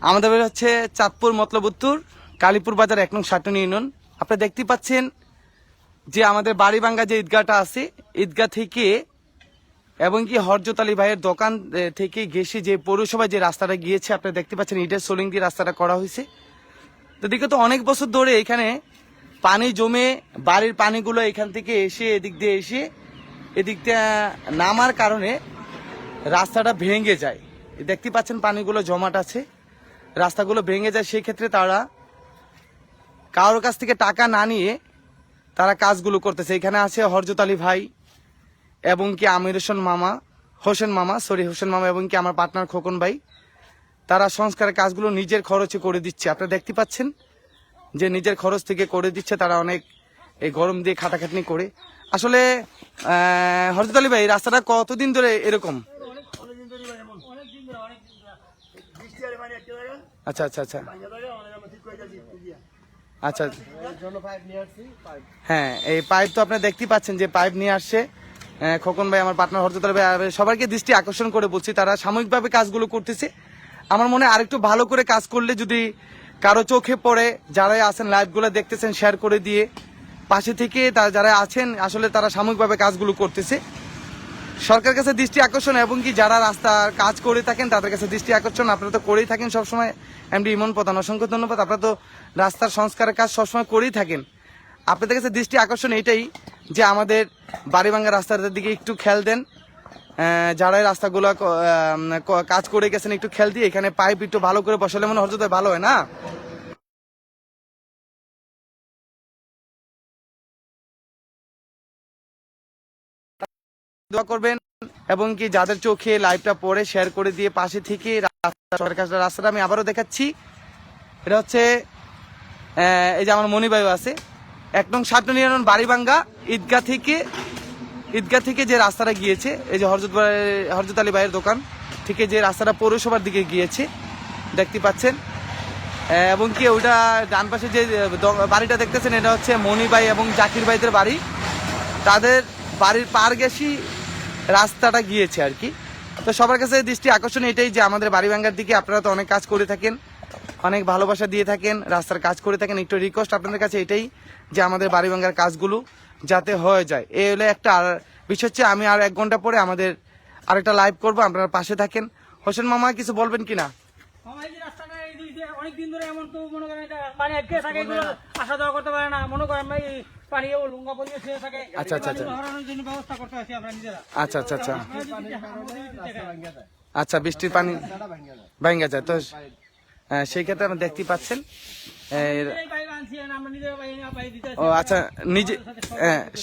আমাদের বাড়ি হচ্ছে চাঁদপুর মতলব উত্তর কালীপুর বাজার 1 নং সাটনি ইউনিয়ন। আপনারা দেখতে পাচ্ছেন যে আমাদের বাড়িভাঙ্গা যে ঈদগাহটা আছে, ঈদগাহ থেকে এবং কি হরজত আলী ভাইয়ের দোকান থেকে ঘেসে যে পৌরসভায় যে রাস্তাটা গিয়েছে, আপনারা দেখতে পাচ্ছেন ইটের সোলিং দিয়ে রাস্তাটা করা হয়েছে। তো বিগত অনেক বছর ধরে এখানে পানি জমে বাড়ির পানিগুলো এখান থেকে এসে এদিক দিয়ে এসে এদিকটা নামার কারণে রাস্তাটা ভেঙে যায়। দেখতে পাচ্ছেন পানিগুলো জমাট আছে, রাস্তাগুলো ভেঙে যায়। সেই ক্ষেত্রে তারা কারোর কাছ থেকে টাকা না নিয়ে তারা কাজগুলো করতেছে। এখানে আছে হরজত আলী ভাই এবং কি আমির হোসেন মামা এবং কি আমার পার্টনার খোকন ভাই। তারা সংস্কারের কাজগুলো নিজের খরচে করে দিচ্ছে। আপনারা দেখতে পাচ্ছেন যে নিজের খরচ থেকে করে দিচ্ছে। তারা অনেক এই গরম দিয়ে খাটাখাটনি করে। আসলে হরজত আলী ভাই, রাস্তাটা কতদিন ধরে এরকম? আচ্ছা আচ্ছা আচ্ছা আচ্ছা হ্যাঁ, এই পাইপ তো আপনারা দেখতেই পাচ্ছেন যে পাইপ নিয়ে আসছে খোকন ভাই, আমার পার্টনার হরজত আলী ভাই। সবাইকে দৃষ্টি আকর্ষণ করে বলছি, তারা সাময়িকভাবে কাজগুলো করতেছে। আমার মনে হয় আরেকটু ভালো করে কাজ করলে, যদি কারো চোখে পড়ে, যারা আছেন লাইভগুলো দেখতেছেন শেয়ার করে দিয়ে পাশে থেকে যারা আছেন আসলে তারা সাময়িকভাবে কাজগুলো করতেছে। সরকারের কাছে দৃষ্টি আকর্ষণ এবং কি যারা রাস্তার কাজ করে থাকেন তাদের কাছে দৃষ্টি আকর্ষণ। আপনারা তো করেই থাকেন সবসময়। এমডি ইমন প্রধান, অসংখ্য ধন্যবাদ। আপনারা তো রাস্তার সংস্কারের কাজ সবসময় করেই থাকেন। আপনাদের কাছে দৃষ্টি আকর্ষণ এটাই যে আমাদের বাড়িভাঙ্গা রাস্তার দিকে একটু খেয়াল দেন। যারা রাস্তাগুলো কাজ করে গেছেন একটু খেয়াল দিয়ে এখানে পাইপ একটু ভালো করে বসালে মনে হরজত ভালো হয় না? দোয়া করবেন এবং কি যাদের চোখে লাইভটা পড়ে শেয়ার করে দিয়ে পাশে থেকে রাস্তাটা আমি আবারও দেখাচ্ছি। এটা হচ্ছে এই যে আমার মনিবায়ু আছে 1 নং সাটনি ইউনিয়ন বাড়িভাঙ্গা ঈদগাহ থেকে যে রাস্তাটা গিয়েছে, এই যে হরজত আলী ভাইয়ের দোকান থেকে যে রাস্তাটা পৌরসভার দিকে গিয়েছে দেখতে পাচ্ছেন। এবং কি ওইটা ডান পাশে যে বাড়িটা দেখতেছেন এটা হচ্ছে মনি ভাই এবং জাকির ভাইদের বাড়ি। তাদের বাড়ির পার গেছি রাস্তাটা গিয়েছে আর কি। তো সবার কাছে দৃষ্টি আকর্ষণ এটাই যে আমাদের বাড়িভাঙ্গার দিকে আপনারা তো অনেক কাজ করে থাকেন, অনেক ভালোবাসা দিয়ে থাকেন, রাস্তার কাজ করে থাকেন। একটু রিকোয়েস্ট আপনাদের কাছে এটাই যে আমাদের বাড়িভাঙ্গার কাজগুলো যাতে হয়ে যায়। এই হলো একটা। আর বিষয় হচ্ছে আমি আর 1 ঘন্টা পরে আমাদের আরেকটা লাইভ করবো, আপনারা পাশে থাকেন। হোসেন মামা কিছু বলবেন কিনা? অনেকদিন ধরে এমন তো মনে করেন পানি আটকে থাকে, আসা যাওয়া করতে পারে না, মনে করেন ভাই পানি লুঙ্গা পরিবেশ হয়ে থাকে। আচ্ছা আচ্ছা আচ্ছা জন্য ব্যবস্থা করতে আছি আমরা নিজেরা। আচ্ছা আচ্ছা আচ্ছা আচ্ছা, বৃষ্টির পানি ভাঙ্গা যায় তো সেই ক্ষেত্রে আপনি দেখতে পাচ্ছেন। ও আচ্ছা, নিজে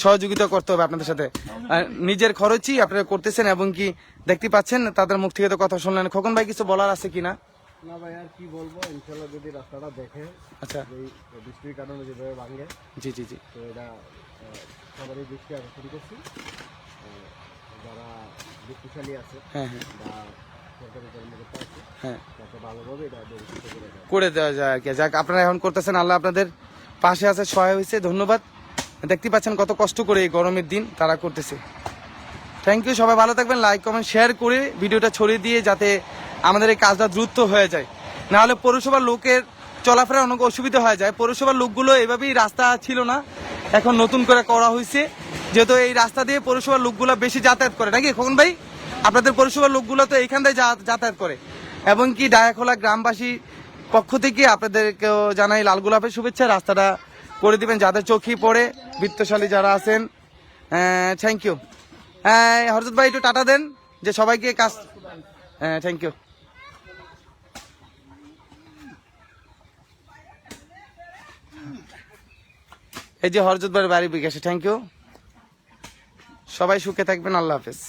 সহযোগিতা করতে হবে আপনাদের সাথে, নিজের খরচই আপনারা করতেছেন এবং কি দেখতে পাচ্ছেন তাদের মুখ থেকে তো কথা শুনলেন। খোকন ভাই কিছু বলার আছে কিনা? না ভাই, আর কি বলবো, ইনশাআল্লাহ যদি রাস্তাটা দেখে, আচ্ছা এই বৃষ্টির কারণে যেভাবে ভাঙে, জি জি জি, তো এটা সবারই দৃষ্টি আকর্ষণ করছি। যারা বিত্তশালী আছে হ্যাঁ হ্যাঁ বা সরকারি কর্মকর্তা আছে, হ্যাঁ, যাতে ভালোভাবে এটা ব্যবস্থিত করে দেয়। করে দেওয়া যায় আর কি। যাক, আপনারা এখন করতেছেন, আল্লাহ আপনাদের পাশে আছে, সহায় হয়েছে, ধন্যবাদ। দেখতে পাচ্ছেন কত কষ্ট করে এই গরমের দিন তারা করতেছে। থ্যাংক ইউ, সবাই ভালো থাকবেন। লাইক কমেন্ট শেয়ার করে ভিডিওটা ছড়িয়ে দিয়ে যাতে আমাদের এই কাজটা দ্রুত হয়ে যায়, নাহলে পৌরসভার লোকের চলাফেরা অনেক অসুবিধা হয়ে যায়। পৌরসভার লোকগুলো এভাবেই, রাস্তা ছিল না, এখন নতুন করে করা হয়েছে, যেহেতু এই রাস্তা দিয়ে পৌরসভার লোকগুলো বেশি যাতায়াত করে নাকি খোকন ভাই? আপনাদের পৌরসভার লোকগুলো তো এইখান থেকে যাতায়াত করে। এবং কি ডায়াখোলা গ্রামবাসী পক্ষ থেকে আপনাদেরকেও জানাই লাল গোলাপের শুভেচ্ছা। রাস্তাটা করে দিবেন যাদের চোখে পড়ে, বিত্তশালী যারা আছেন। Thank you. হ্যাঁ হরজত ভাই একটু টাটা দেন যে সবাইকে কাজ। হ্যাঁ, থ্যাংক ইউ। এই যে হরজত ভাইয়ের বাড়ি বিকাশে, থ্যাংক ইউ। সবাই সুখে থাকবেন, আল্লাহ হাফেজ।